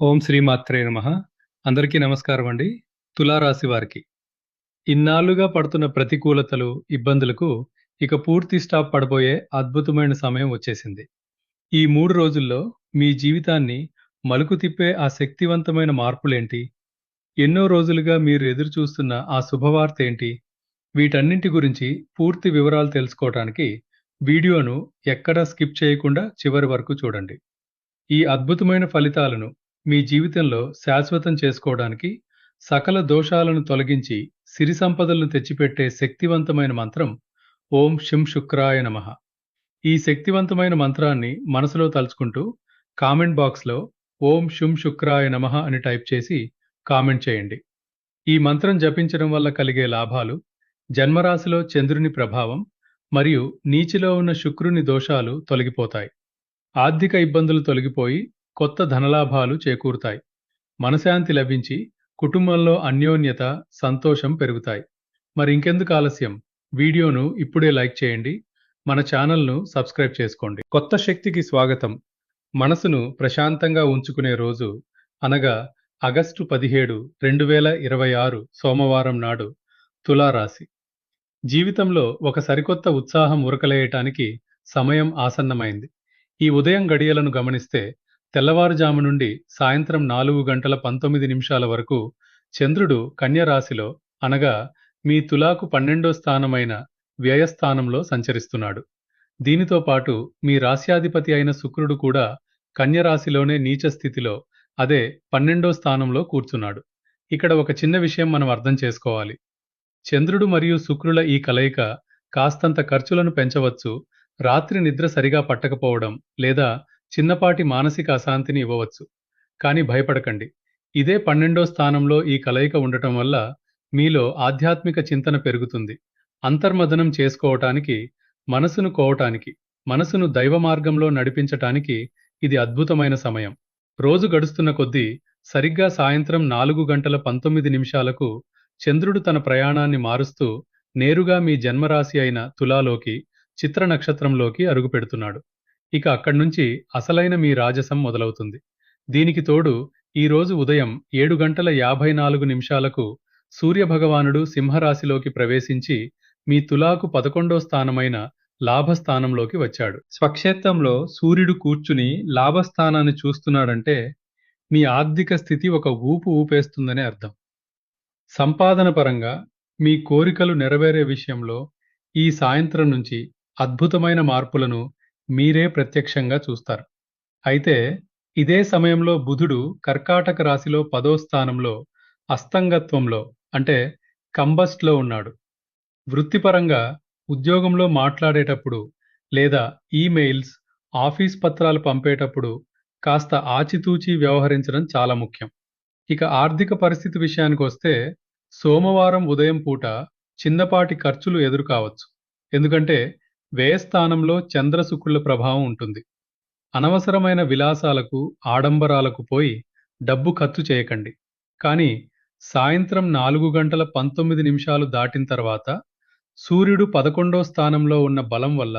ఓం శ్రీమాత్రే నమః. అందరికీ నమస్కారం అండి. తులారాశి వారికి ఇన్నాళ్లుగా పడుతున్న ప్రతికూలతలు, ఇబ్బందులకు ఇక పూర్తి స్టాప్ పడబోయే అద్భుతమైన సమయం వచ్చేసింది. ఈ 3 రోజుల్లో మీ జీవితాన్ని మలుపు తిప్పే ఆ శక్తివంతమైన మార్పులేంటి? ఎన్నో రోజులుగా మీరు ఎదురు చూస్తున్న ఆ శుభవార్త ఏంటి? వీటన్నింటి గురించి పూర్తి వివరాలు తెలుసుకోవటానికి వీడియోను ఎక్కడా స్కిప్ చేయకుండా చివరి వరకు చూడండి. ఈ అద్భుతమైన ఫలితాలను మీ జీవితంలో శాశ్వతం చేసుకోవడానికి సకల దోషాలను తొలగించి సిరి సంపదలను తెచ్చిపెట్టే శక్తివంతమైన మంత్రం ఓం శుం శుక్రాయ నమః. ఈ శక్తివంతమైన మంత్రాన్ని మనసులో తలుచుకుంటూ కామెంట్ బాక్స్లో ఓం శుం శుక్రాయ నమః అని టైప్ చేసి కామెంట్ చేయండి. ఈ మంత్రం జపించడం వల్ల కలిగే లాభాలు, జన్మరాశిలో చంద్రుని ప్రభావం మరియు నీచిలో ఉన్న శుక్రుని దోషాలు తొలగిపోతాయి. ఆర్థిక ఇబ్బందులు తొలగిపోయి కొత్త ధనలాభాలు చేకూరుతాయి. మనశ్శాంతి లభించి కుటుంబంలో అన్యోన్యత, సంతోషం పెరుగుతాయి. మరి ఇంకెందుకు ఆలస్యం? వీడియోను ఇప్పుడే లైక్ చేయండి. మన ఛానల్‌ను సబ్స్క్రైబ్ చేసుకోండి. కొత్త శక్తికి స్వాగతం. మనసును ప్రశాంతంగా ఉంచుకునే రోజు అనగా ఆగస్టు 17, 2026 సోమవారం నాడు తులారాశి. జీవితంలో ఒక సరికొత్త ఉత్సాహం ఉరకలేయటానికి సమయం ఆసన్నమైంది. ఈ ఉదయం గడియలను గమనిస్తే తెల్లవారుజాము నుండి సాయంత్రం 4:19 వరకు చంద్రుడు కన్య రాశిలో అనగా మీ తులాకు 12వ స్థానమైన వ్యయస్థానంలో సంచరిస్తున్నాడు. దీనితో పాటు మీ రాశ్యాధిపతి అయిన శుక్రుడు కూడా కన్య రాశిలోనే నీచ స్థితిలో అదే 12వ స్థానంలో కూర్చున్నాడు. ఇక్కడ ఒక చిన్న విషయం మనం అర్థం చేసుకోవాలి. చంద్రుడు మరియు శుక్రుల ఈ కలయిక కాస్తంత ఖర్చులను పెంచవచ్చు, రాత్రి నిద్ర సరిగా పట్టకపోవడం లేదా చిన్నపాటి మానసిక అశాంతిని ఇవ్వవచ్చు. కానీ భయపడకండి. ఇదే 12వ స్థానంలో ఈ కలయిక ఉండటం వల్ల మీలో ఆధ్యాత్మిక చింతన పెరుగుతుంది. అంతర్మథనం చేసుకోవటానికి, మనసును కోవటానికి, మనసును దైవ మార్గంలో నడిపించటానికి ఇది అద్భుతమైన సమయం. రోజు గడుస్తున్న కొద్దీ సరిగ్గా సాయంత్రం 4:19 చంద్రుడు తన ప్రయాణాన్ని మారుస్తూ నేరుగా మీ జన్మరాశి అయిన తులాలోకి చిత్ర నక్షత్రంలోకి అడుగుపెడుతున్నాడు. ఇక అక్కడ్నుంచి అసలైన మీ రాజసం మొదలవుతుంది. దీనికి తోడు ఈ రోజు ఉదయం 7:54 సూర్యభగవానుడు సింహరాశిలోకి ప్రవేశించి మీ తులాకు 11వ స్థానమైన లాభస్థానంలోకి వచ్చాడు. స్వక్షేత్రంలో సూర్యుడు కూర్చుని లాభస్థానాన్ని చూస్తున్నాడంటే మీ ఆర్థిక స్థితి ఒక ఊపు ఊపేస్తుందనే అర్థం. సంపాదన పరంగా మీ కోరికలు నెరవేరే విషయంలో ఈ సాయంత్రం నుంచి అద్భుతమైన మార్పులను మీరే ప్రత్యక్షంగా చూస్తారు. అయితే ఇదే సమయంలో బుధుడు కర్కాటక రాశిలో 10వ స్థానంలో అస్తంగత్వంలో అంటే కంబస్ట్లో ఉన్నాడు. వృత్తిపరంగా ఉద్యోగంలో మాట్లాడేటప్పుడు లేదా ఈమెయిల్స్, ఆఫీస్ పత్రాలు పంపేటప్పుడు కాస్త ఆచితూచి వ్యవహరించడం చాలా ముఖ్యం. ఇక ఆర్థిక పరిస్థితి విషయానికొస్తే సోమవారం ఉదయం పూట చిన్నపాటి ఖర్చులు ఎదురు కావచ్చు. ఎందుకంటే వ్యయస్థానంలో చంద్ర శుక్రుల ప్రభావం ఉంటుంది. అనవసరమైన విలాసాలకు, ఆడంబరాలకు పోయి డబ్బు ఖర్చు చేయకండి. కానీ సాయంత్రం 4:19 దాటిన తర్వాత సూర్యుడు 11వ స్థానంలో ఉన్న బలం వల్ల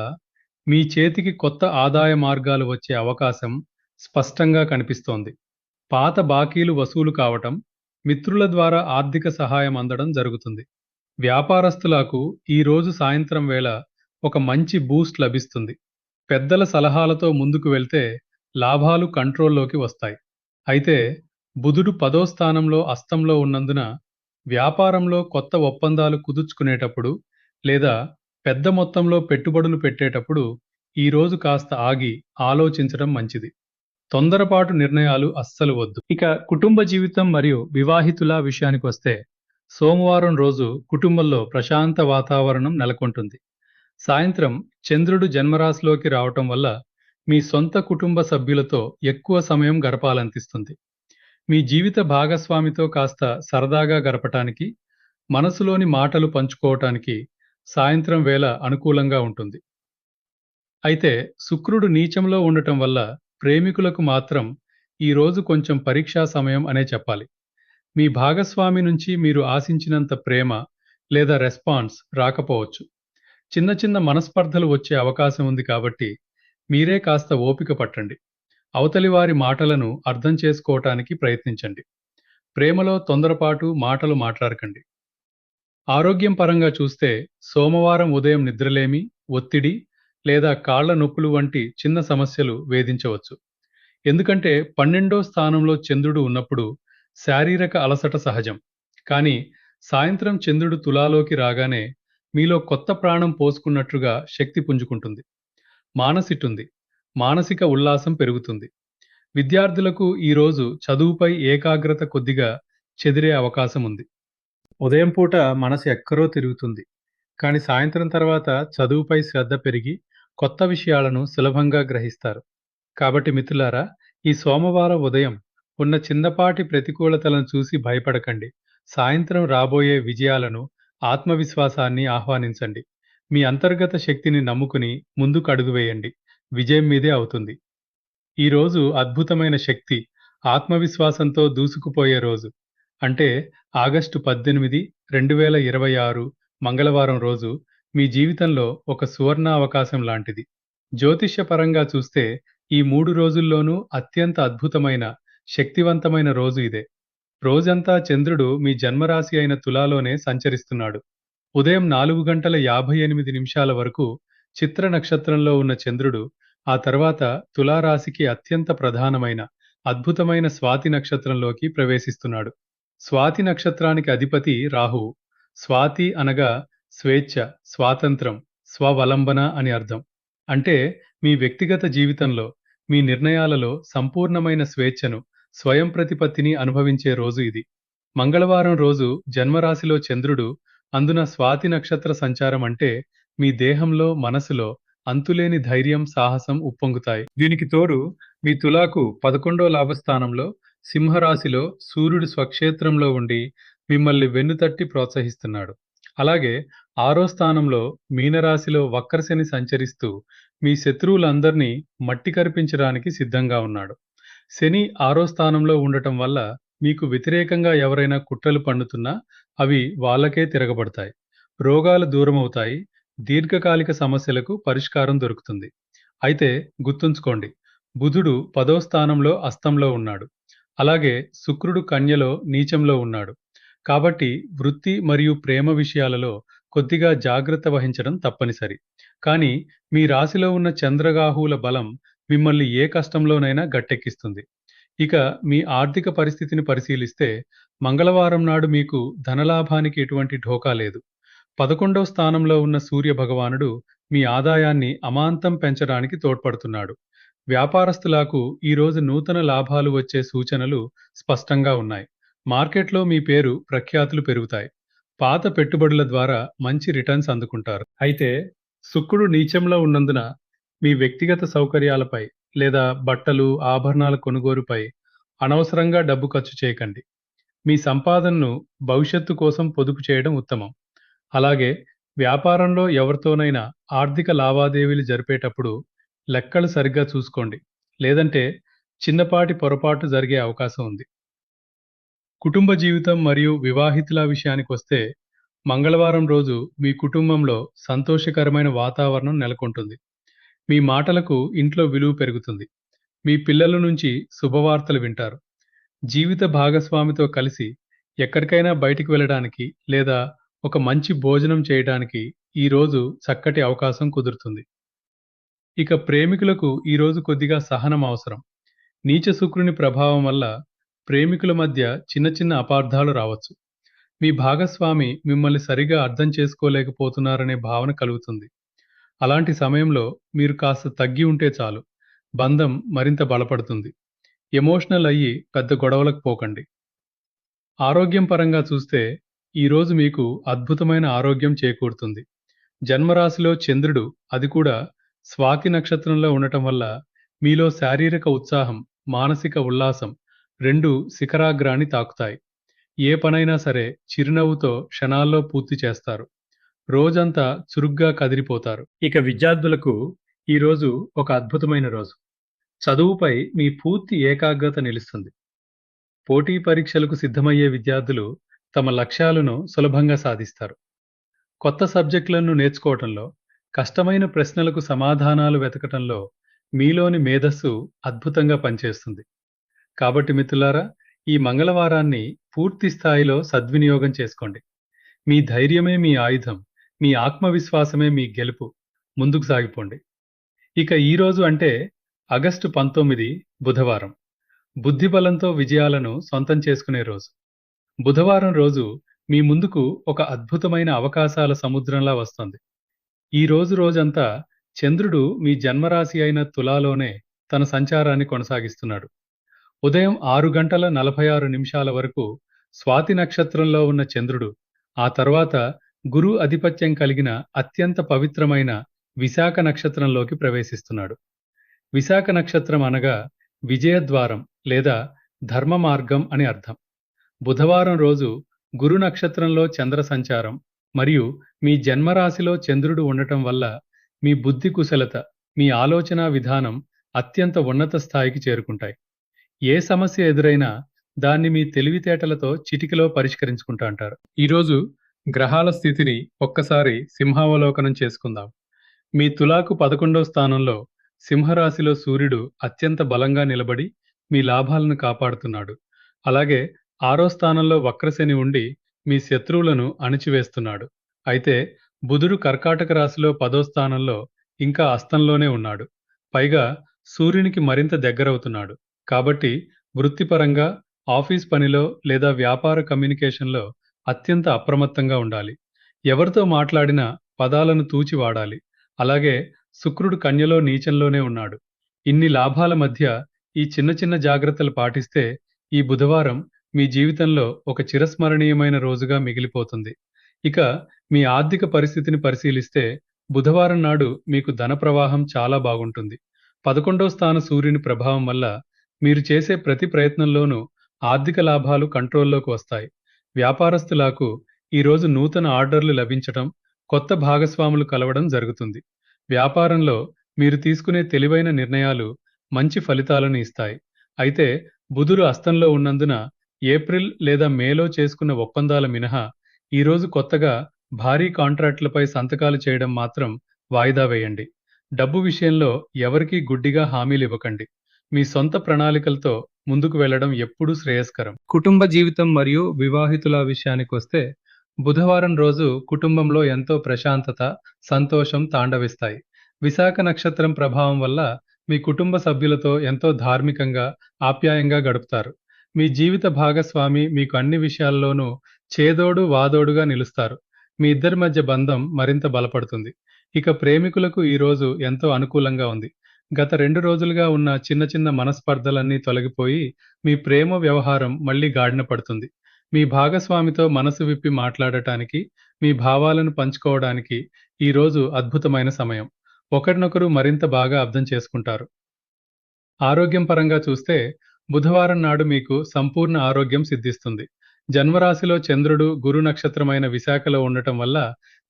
మీ చేతికి కొత్త ఆదాయ మార్గాలు వచ్చే అవకాశం స్పష్టంగా కనిపిస్తోంది. పాత బాకీలు వసూలు కావటం, మిత్రుల ద్వారా ఆర్థిక సహాయం అందడం జరుగుతుంది. వ్యాపారస్తులకు ఈ రోజు సాయంత్రం వేళ ఒక మంచి బూస్ట్ లభిస్తుంది. పెద్దల సలహాలతో ముందుకు వెళ్తే లాభాలు కంట్రోల్లోకి వస్తాయి. అయితే బుధుడు 10వ స్థానంలో అస్తంలో ఉన్నందున వ్యాపారంలో కొత్త ఒప్పందాలు కుదుర్చుకునేటప్పుడు లేదా పెద్ద మొత్తంలో పెట్టుబడులు పెట్టేటప్పుడు ఈ రోజు కాస్త ఆగి ఆలోచించడం మంచిది. తొందరపాటు నిర్ణయాలు అస్సలు వద్దు. ఇక కుటుంబ జీవితం మరియు వివాహితుల విషయానికొస్తే సోమవారం రోజు కుటుంబంలో ప్రశాంత వాతావరణం నెలకొంటుంది. సాయంత్రం చంద్రుడు జన్మరాశిలోకి రావటం వల్ల మీ సొంత కుటుంబ సభ్యులతో ఎక్కువ సమయం గడపాలనిపిస్తుంది. మీ జీవిత భాగస్వామితో కాస్త సరదాగా గడపటానికి, మనసులోని మాటలు పంచుకోవటానికి సాయంత్రం వేళ అనుకూలంగా ఉంటుంది. అయితే శుక్రుడు నీచంలో ఉండటం వల్ల ప్రేమికులకు మాత్రం ఈ రోజు కొంచెం పరీక్షా సమయం అనే చెప్పాలి. మీ భాగస్వామి నుంచి మీరు ఆశించినంత ప్రేమ లేదా రెస్పాన్స్ రాకపోవచ్చు. చిన్న చిన్న మనస్పర్ధలు వచ్చే అవకాశం ఉంది కాబట్టి మీరే కాస్త ఓపిక పట్టండి. అవతలి వారి మాటలను అర్థం చేసుకోవటానికి ప్రయత్నించండి. ప్రేమలో తొందరపాటు మాటలు మాట్లాడకండి. ఆరోగ్యం పరంగా చూస్తే సోమవారం ఉదయం నిద్రలేమి, ఒత్తిడి లేదా కాళ్ల నొప్పులు వంటి చిన్న సమస్యలు వేధించవచ్చు. ఎందుకంటే 12వ స్థానంలో చంద్రుడు ఉన్నప్పుడు శారీరక అలసట సహజం. కానీ సాయంత్రం చంద్రుడు తులాలోకి రాగానే మీలో కొత్త ప్రాణం పోసుకున్నట్లుగా శక్తి పుంజుకుంటుంది. మానసిట్టుంది. మానసిక ఉల్లాసం పెరుగుతుంది. విద్యార్థులకు ఈరోజు చదువుపై ఏకాగ్రత కొద్దిగా చెదిరే అవకాశం ఉంది. ఉదయం పూట మనసు ఎక్కరో తిరుగుతుంది. కానీ సాయంత్రం తర్వాత చదువుపై శ్రద్ధ పెరిగి కొత్త విషయాలను సులభంగా గ్రహిస్తారు. కాబట్టి మిత్రులారా, ఈ సోమవారం ఉదయం ఉన్న చిన్నపాటి ప్రతికూలతలను చూసి భయపడకండి. సాయంత్రం రాబోయే విజయాలను, ఆత్మవిశ్వాసాన్ని ఆహ్వానించండి. మీ అంతర్గత శక్తిని నమ్ముకుని ముందుకు అడుగు వేయండి. విజయం మీదే అవుతుంది. ఈరోజు అద్భుతమైన శక్తి, ఆత్మవిశ్వాసంతో దూసుకుపోయే రోజు. అంటే ఆగస్టు 18, 2026 మంగళవారం రోజు మీ జీవితంలో ఒక సువర్ణావకాశం లాంటిది. జ్యోతిష్యపరంగా చూస్తే ఈ 3 రోజుల్లోనూ అత్యంత అద్భుతమైన, శక్తివంతమైన రోజు ఇదే. రోజంతా చంద్రుడు మీ జన్మరాశి అయిన తులాలోనే సంచరిస్తున్నాడు. ఉదయం 4:58 వరకు చిత్ర నక్షత్రంలో ఉన్న చంద్రుడు ఆ తర్వాత తులారాశికి అత్యంత ప్రధానమైన, అద్భుతమైన స్వాతి నక్షత్రంలోకి ప్రవేశిస్తున్నాడు. స్వాతి నక్షత్రానికి అధిపతి రాహువు. స్వాతి అనగా స్వేచ్ఛ, స్వాతంత్రం, స్వవలంబన అని అర్థం. అంటే మీ వ్యక్తిగత జీవితంలో, మీ నిర్ణయాలలో సంపూర్ణమైన స్వేచ్ఛను, స్వయం ప్రతిపత్తిని అనుభవించే రోజు ఇది. మంగళవారం రోజు జన్మరాశిలో చంద్రుడు, అందున స్వాతి నక్షత్ర సంచారం అంటే మీ దేహంలో, మనసులో అంతులేని ధైర్యం, సాహసం ఉప్పొంగుతాయి. దీనికి తోడు మీ తులాకు 11వ లాభస్థానంలో సింహరాశిలో సూర్యుడు స్వక్షేత్రంలో ఉండి మిమ్మల్ని వెన్నుతట్టి ప్రోత్సహిస్తున్నాడు. అలాగే 6వ స్థానంలో మీనరాశిలో వక్రశని సంచరిస్తూ మీ శత్రువులందరినీ మట్టి కరిపించడానికి సిద్ధంగా ఉన్నాడు. శని 6వ స్థానంలో ఉండటం వల్ల మీకు వ్యతిరేకంగా ఎవరైనా కుట్రలు పన్నుతున్నా అవి వాళ్ళకే తిరగబడతాయి. రోగాలు దూరమవుతాయి. దీర్ఘకాలిక సమస్యలకు పరిష్కారం దొరుకుతుంది. అయితే గుర్తుంచుకోండి, బుధుడు 10వ స్థానంలో అస్తంలో ఉన్నాడు. అలాగే శుక్రుడు కన్యలో నీచంలో ఉన్నాడు. కాబట్టి వృత్తి మరియు ప్రేమ విషయాలలో కొద్దిగా జాగ్రత్త వహించడం తప్పనిసరి. కానీ మీ రాశిలో ఉన్న చంద్రరాహువుల బలం మిమ్మల్ని ఏ కష్టంలోనైనా గట్టెక్కిస్తుంది. ఇక మీ ఆర్థిక పరిస్థితిని పరిశీలిస్తే మంగళవారం నాడు మీకు ధనలాభానికి ఎటువంటి ఢోకా లేదు. 11వ స్థానంలో ఉన్న సూర్య భగవానుడు మీ ఆదాయాన్ని అమాంతం పెంచడానికి తోడ్పడుతున్నాడు. వ్యాపారస్తులకు ఈరోజు నూతన లాభాలు వచ్చే సూచనలు స్పష్టంగా ఉన్నాయి. మార్కెట్లో మీ పేరు, ప్రఖ్యాతులు పెరుగుతాయి. పాత పెట్టుబడుల ద్వారా మంచి రిటర్న్స్ అందుకుంటారు. అయితే శుక్రుడు నీచంలో ఉన్నందున మీ వ్యక్తిగత సౌకర్యాలపై లేదా బట్టలు, ఆభరణాల కొనుగోలుపై అనవసరంగా డబ్బు ఖర్చు చేయకండి. మీ సంపాదనను భవిష్యత్తు కోసం పొదుపు చేయడం ఉత్తమం. అలాగే వ్యాపారంలో ఎవరితోనైనా ఆర్థిక లావాదేవీలు జరిపేటప్పుడు లెక్కలు సరిగ్గా చూసుకోండి. లేదంటే చిన్నపాటి పొరపాటు జరిగే అవకాశం ఉంది. కుటుంబ జీవితం మరియు వివాహితుల విషయానికొస్తే మంగళవారం రోజు మీ కుటుంబంలో సంతోషకరమైన వాతావరణం నెలకొంటుంది. మీ మాటలకు ఇంట్లో విలువ పెరుగుతుంది. మీ పిల్లల నుంచి శుభవార్తలు వింటారు. జీవిత భాగస్వామితో కలిసి ఎక్కడికైనా బయటికి వెళ్ళడానికి లేదా ఒక మంచి భోజనం చేయడానికి ఈరోజు చక్కటి అవకాశం కుదురుతుంది. ఇక ప్రేమికులకు ఈరోజు కొద్దిగా సహనం అవసరం. నీచ శుక్రుని ప్రభావం వల్ల ప్రేమికుల మధ్య చిన్న చిన్న అపార్థాలు రావచ్చు. మీ భాగస్వామి మిమ్మల్ని సరిగా అర్థం చేసుకోలేకపోతున్నారనే భావన కలుగుతుంది. అలాంటి సమయంలో మీరు కాస్త తగ్గి ఉంటే చాలు. బంధం మరింత బలపడుతుంది. ఎమోషనల్ అయ్యి పెద్ద గొడవలకు పోకండి. ఆరోగ్యం పరంగా చూస్తే ఈరోజు మీకు అద్భుతమైన ఆరోగ్యం చేకూరుతుంది. జన్మరాశిలో చంద్రుడు, అది కూడా స్వాతి నక్షత్రంలో ఉండటం వల్ల మీలో శారీరక ఉత్సాహం, మానసిక ఉల్లాసం రెండూ శిఖరాగ్రాన్ని తాకుతాయి. ఏ పనైనా సరే చిరునవ్వుతో క్షణాల్లో పూర్తి చేస్తారు. రోజంతా చురుగ్గా కదిలిపోతారు. ఇక విద్యార్థులకు ఈరోజు ఒక అద్భుతమైన రోజు. చదువుపై మీ పూర్తి ఏకాగ్రత నిలుస్తుంది. పోటీ పరీక్షలకు సిద్ధమయ్యే విద్యార్థులు తమ లక్ష్యాలను సులభంగా సాధిస్తారు. కొత్త సబ్జెక్టులను నేర్చుకోవటంలో, కష్టమైన ప్రశ్నలకు సమాధానాలు వెతకటంలో మీలోని మేధస్సు అద్భుతంగా పనిచేస్తుంది. కాబట్టి మిత్రులారా, ఈ మంగళవారాన్ని పూర్తి స్థాయిలో సద్వినియోగం చేసుకోండి. మీ ధైర్యమే మీ ఆయుధం. మీ ఆత్మవిశ్వాసమే మీ గెలుపు. ముందుకు సాగిపోండి. ఇక ఈరోజు అంటే ఆగస్టు 19 బుధవారం. బుద్ధిబలంతో విజయాలను సొంతం చేసుకునే రోజు. బుధవారం రోజు మీ ముందుకు ఒక అద్భుతమైన అవకాశాల సముద్రంలా వస్తుంది. ఈ రోజు రోజంతా చంద్రుడు మీ జన్మరాశి అయిన తులాలోనే తన సంచారాన్ని కొనసాగిస్తున్నాడు. ఉదయం 6:46 వరకు స్వాతి నక్షత్రంలో ఉన్న చంద్రుడు, ఆ తర్వాత గురు ఆధిపత్యం కలిగిన అత్యంత పవిత్రమైన విశాఖ నక్షత్రంలోకి ప్రవేశిస్తున్నాడు. విశాఖ నక్షత్రం అనగా విజయద్వారం లేదా ధర్మ మార్గం అని అర్థం. బుధవారం రోజు గురు నక్షత్రంలో చంద్ర సంచారం మరియు మీ జన్మరాశిలో చంద్రుడు ఉండటం వల్ల మీ బుద్ధి కుశలత, మీ ఆలోచనా విధానం అత్యంత ఉన్నత స్థాయికి చేరుకుంటాయి. ఏ సమస్య ఎదురైనా దాన్ని మీ తెలివితేటలతో చిటికెలో పరిష్కరించుకుంటా అంటారు. ఈరోజు గ్రహాల స్థితిని ఒక్కసారి సింహావలోకనం చేసుకుందాం. మీ తులాకు 11వ స్థానంలో సింహరాశిలో సూర్యుడు అత్యంత బలంగా నిలబడి మీ లాభాలను కాపాడుతున్నాడు. అలాగే 6వ స్థానంలో వక్రశని ఉండి మీ శత్రువులను అణిచివేస్తున్నాడు. అయితే బుధుడు కర్కాటక రాశిలో 10వ స్థానంలో ఇంకా అస్తంలోనే ఉన్నాడు. పైగా సూర్యునికి మరింత దగ్గరవుతున్నాడు. కాబట్టి వృత్తిపరంగా, ఆఫీస్ పనిలో లేదా వ్యాపార కమ్యూనికేషన్‌లో అత్యంత అప్రమత్తంగా ఉండాలి. ఎవరితో మాట్లాడినా పదాలను తూచి వాడాలి. అలాగే శుక్రుడు కన్యలో నీచంలోనే ఉన్నాడు. ఇన్ని లాభాల మధ్య ఈ చిన్న చిన్న జాగ్రత్తలు పాటిస్తే ఈ బుధవారం మీ జీవితంలో ఒక చిరస్మరణీయమైన రోజుగా మిగిలిపోతుంది. ఇక మీ ఆర్థిక పరిస్థితిని పరిశీలిస్తే బుధవారం నాడు మీకు ధన ప్రవాహం చాలా బాగుంటుంది. 11వ స్థాన సూర్యుని ప్రభావం వల్ల మీరు చేసే ప్రతి ప్రయత్నంలోనూ ఆర్థిక లాభాలు కంట్రోల్లోకి వస్తాయి. వ్యాపారస్తులకు ఈరోజు నూతన ఆర్డర్లు లభించటం, కొత్త భాగస్వాములు కలవడం జరుగుతుంది. వ్యాపారంలో మీరు తీసుకునే తెలివైన నిర్ణయాలు మంచి ఫలితాలను ఇస్తాయి. అయితే బుధుడు అస్తంలో ఉన్నందున ఏప్రిల్ లేదా మేలో చేసుకున్న ఒప్పందాల మినహా ఈరోజు కొత్తగా భారీ కాంట్రాక్టులపై సంతకాలు చేయడం మాత్రం వాయిదా వేయండి. డబ్బు విషయంలో ఎవరికీ గుడ్డిగా హామీలు ఇవ్వకండి. మీ సొంత ప్రణాళికలతో ముందుకు వెళ్ళడం ఎప్పుడూ శ్రేయస్కరం. కుటుంబ జీవితం మరియు వివాహితుల విషయానికొస్తే బుధవారం రోజు కుటుంబంలో ఎంతో ప్రశాంతత, సంతోషం తాండవిస్తాయి. విశాఖ నక్షత్రం ప్రభావం వల్ల మీ కుటుంబ సభ్యులతో ఎంతో ధార్మికంగా, ఆప్యాయంగా గడుపుతారు. మీ జీవిత భాగస్వామి మీకు అన్ని విషయాల్లోనూ చేదోడు వాదోడుగా నిలుస్తారు. మీ ఇద్దరి మధ్య బంధం మరింత బలపడుతుంది. ఇక ప్రేమికులకు ఈ రోజు ఎంతో అనుకూలంగా ఉంది. గత 2 రోజులుగా ఉన్న చిన్న చిన్న మనస్పర్ధలన్నీ తొలగిపోయి మీ ప్రేమ వ్యవహారం మళ్ళీ గాడిన పడుతుంది. మీ భాగస్వామితో మనసు విప్పి మాట్లాడటానికి, మీ భావాలను పంచుకోవడానికి ఈ రోజు అద్భుతమైన సమయం. ఒకరినొకరు మరింత బాగా అర్థం చేసుకుంటారు. ఆరోగ్యం పరంగా చూస్తే బుధవారం నాడు మీకు సంపూర్ణ ఆరోగ్యం సిద్ధిస్తుంది. జన్మరాశిలో చంద్రుడు, గురు నక్షత్రమైన విశాఖలో ఉండటం వల్ల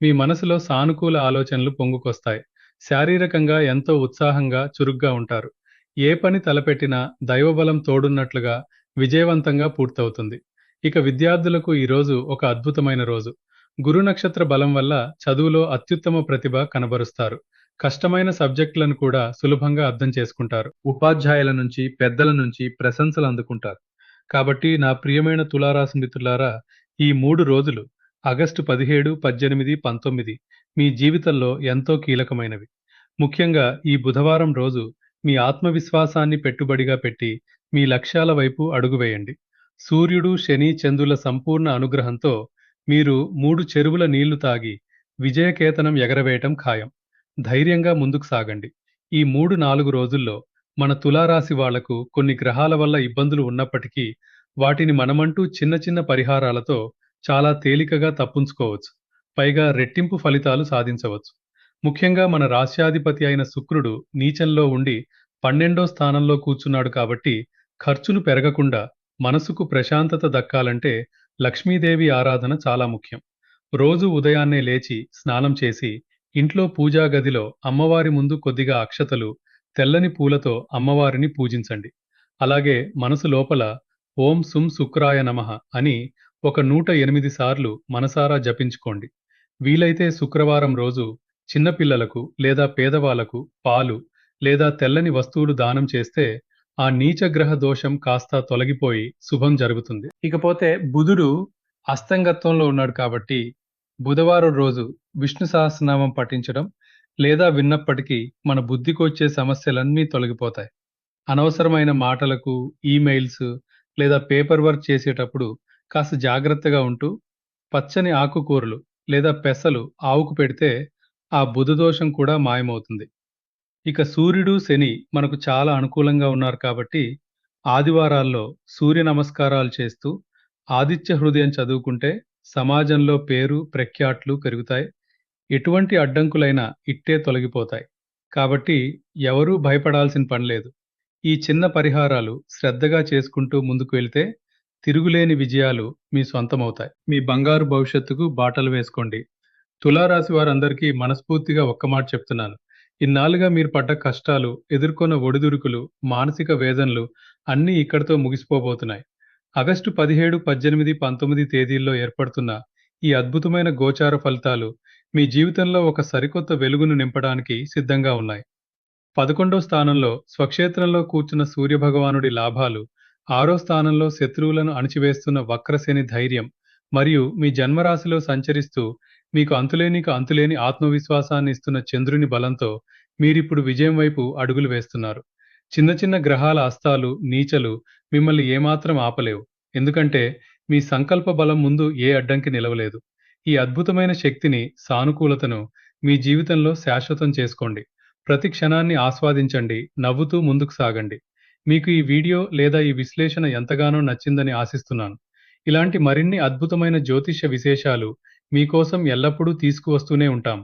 మీ మనసులో సానుకూల ఆలోచనలు పొంగుకొస్తాయి. శారీరకంగా ఎంతో ఉత్సాహంగా, చురుగ్గా ఉంటారు. ఏ పని తలపెట్టినా దైవబలం తోడున్నట్లుగా విజయవంతంగా పూర్తవుతుంది. ఇక విద్యార్థులకు ఈరోజు ఒక అద్భుతమైన రోజు. గురు నక్షత్ర బలం వల్ల చదువులో అత్యుత్తమ ప్రతిభ కనబరుస్తారు. కష్టమైన సబ్జెక్టులను కూడా సులభంగా అర్థం చేసుకుంటారు. ఉపాధ్యాయుల నుంచి, పెద్దల నుంచి ప్రశంసలు అందుకుంటారు. కాబట్టి నా ప్రియమైన తులారాశి మిత్రులారా, ఈ 3 రోజులు ఆగస్టు 17, 18, 19 మీ జీవితంలో ఎంతో కీలకమైనవి. ముఖ్యంగా ఈ బుధవారం రోజు మీ ఆత్మవిశ్వాసాన్ని పెట్టుబడిగా పెట్టి మీ లక్ష్యాల వైపు అడుగు వేయండి. సూర్యుడు, శని, చంద్రుల సంపూర్ణ అనుగ్రహంతో మీరు 3 చెరువుల నీళ్లు తాగి విజయకేతనం ఎగరవేయటం ఖాయం. ధైర్యంగా ముందుకు సాగండి. ఈ 3, 4 రోజుల్లో మన తులారాశి వాళ్లకు కొన్ని గ్రహాల వల్ల ఇబ్బందులు ఉన్నప్పటికీ వాటిని మనమంటూ చిన్న చిన్న పరిహారాలతో చాలా తేలికగా తప్పించుకోవచ్చు. పైగా రెట్టింపు ఫలితాలు సాధించవచ్చు. ముఖ్యంగా మన రాశ్యాధిపతి అయిన శుక్రుడు నీచంలో ఉండి 12వ స్థానంలో కూర్చున్నాడు కాబట్టి ఖర్చులు పెరగకుండా మనసుకు ప్రశాంతత దక్కాలంటే లక్ష్మీదేవి ఆరాధన చాలా ముఖ్యం. రోజు ఉదయాన్నే లేచి స్నానం చేసి ఇంట్లో పూజా గదిలో అమ్మవారి ముందు కొద్దిగా అక్షతలు, తెల్లని పూలతో అమ్మవారిని పూజించండి. అలాగే మనసు లోపల ఓం సుం శుక్రాయ నమః అని ఒక 108 సార్లు మనసారా జపించుకోండి. వీలైతే శుక్రవారం రోజు చిన్నపిల్లలకు లేదా పేదవాళ్లకు పాలు లేదా తెల్లని వస్తువులు దానం చేస్తే ఆ నీచ గ్రహ దోషం కాస్త తొలగిపోయి శుభం జరుగుతుంది. ఇకపోతే బుధుడు అస్తంగత్వంలో ఉన్నాడు కాబట్టి బుధవారం రోజు విష్ణు సహస్రనామం పఠించడం లేదా విన్నప్పటికీ మన బుద్ధికొచ్చే సమస్యలన్నీ తొలగిపోతాయి. అనవసరమైన మాటలకు, ఈమెయిల్స్ లేదా పేపర్ వర్క్ చేసేటప్పుడు కాస్త జాగ్రత్తగా ఉంటూ పచ్చని ఆకుకూరలు లేదా పెసలు ఆవుకు పెడితే ఆ బుధ దోషం కూడా మాయమవుతుంది. ఇక సూర్యుడు, శని మనకు చాలా అనుకూలంగా ఉన్నారు కాబట్టి ఆదివారాల్లో సూర్య నమస్కారాలు చేస్తూ ఆదిత్య హృదయం చదువుకుంటే సమాజంలో పేరు, ప్రఖ్యాట్లు పెరుగుతాయి. ఎటువంటి అడ్డంకులైనా ఇట్టే తొలగిపోతాయి. కాబట్టి ఎవరూ భయపడాల్సిన పనిలేదు. ఈ చిన్న పరిహారాలు శ్రద్ధగా చేసుకుంటూ ముందుకు వెళ్తే తిరుగులేని విజయాలు మీ సొంతమవుతాయి. మీ బంగారు భవిష్యత్తుకు బాటలు వేసుకోండి. తులారాశి వారందరికీ మనస్ఫూర్తిగా ఒక్క మాట చెప్తున్నాను. ఇన్నాళ్లుగా మీరు పడ్డ కష్టాలు, ఎదుర్కొన్న ఒడిదుడుకులు, మానసిక వేదనలు అన్నీ ఇక్కడితో ముగిసిపోబోతున్నాయి. ఆగస్టు 17, 18, 19 తేదీల్లో ఏర్పడుతున్న ఈ అద్భుతమైన గోచార ఫలితాలు మీ జీవితంలో ఒక సరికొత్త వెలుగును నింపడానికి సిద్ధంగా ఉన్నాయి. 11వ స్థానంలో స్వక్షేత్రంలో కూర్చున్న సూర్యభగవానుడి లాభాలు, 6వ స్థానంలో శత్రువులను అణిచివేస్తున్న వక్రశని ధైర్యం మరియు మీ జన్మరాశిలో సంచరిస్తూ మీకు అంతులేని ఆత్మవిశ్వాసాన్ని ఇస్తున్న చంద్రుని బలంతో మీరిప్పుడు విజయం వైపు అడుగులు వేస్తున్నారు. చిన్న చిన్న గ్రహాల అస్తాలు, నీచలు మిమ్మల్ని ఏమాత్రం ఆపలేవు. ఎందుకంటే మీ సంకల్ప బలం ముందు ఏ అడ్డంకి నిలవలేదు. ఈ అద్భుతమైన శక్తిని, సానుకూలతను మీ జీవితంలో శాశ్వతం చేసుకోండి. ప్రతి క్షణాన్ని ఆస్వాదించండి, నవ్వుతూ ముందుకు సాగండి. మీకు ఈ వీడియో లేదా ఈ విశ్లేషణ ఎంతగానో నచ్చిందని ఆశిస్తున్నాను. ఇలాంటి మరిన్ని అద్భుతమైన జ్యోతిష్య విశేషాలు మీకోసం ఎల్లప్పుడూ తీసుకువస్తూనే ఉంటాం.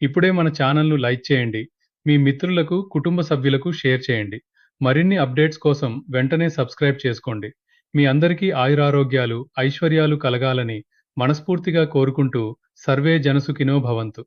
ఇప్పుడే మన ఛానల్‌ను లైక్ చేయండి. మీ మిత్రులకు, కుటుంబ సభ్యులకు షేర్ చేయండి. మరిన్ని అప్డేట్స్ కోసం వెంటనే సబ్స్క్రైబ్ చేసుకోండి. మీ అందరికీ ఆయురారోగ్యాలు, ఐశ్వర్యాలు కలగాలని మనస్ఫూర్తిగా కోరుకుంటూ సర్వే జనసుఖినో భవంతు.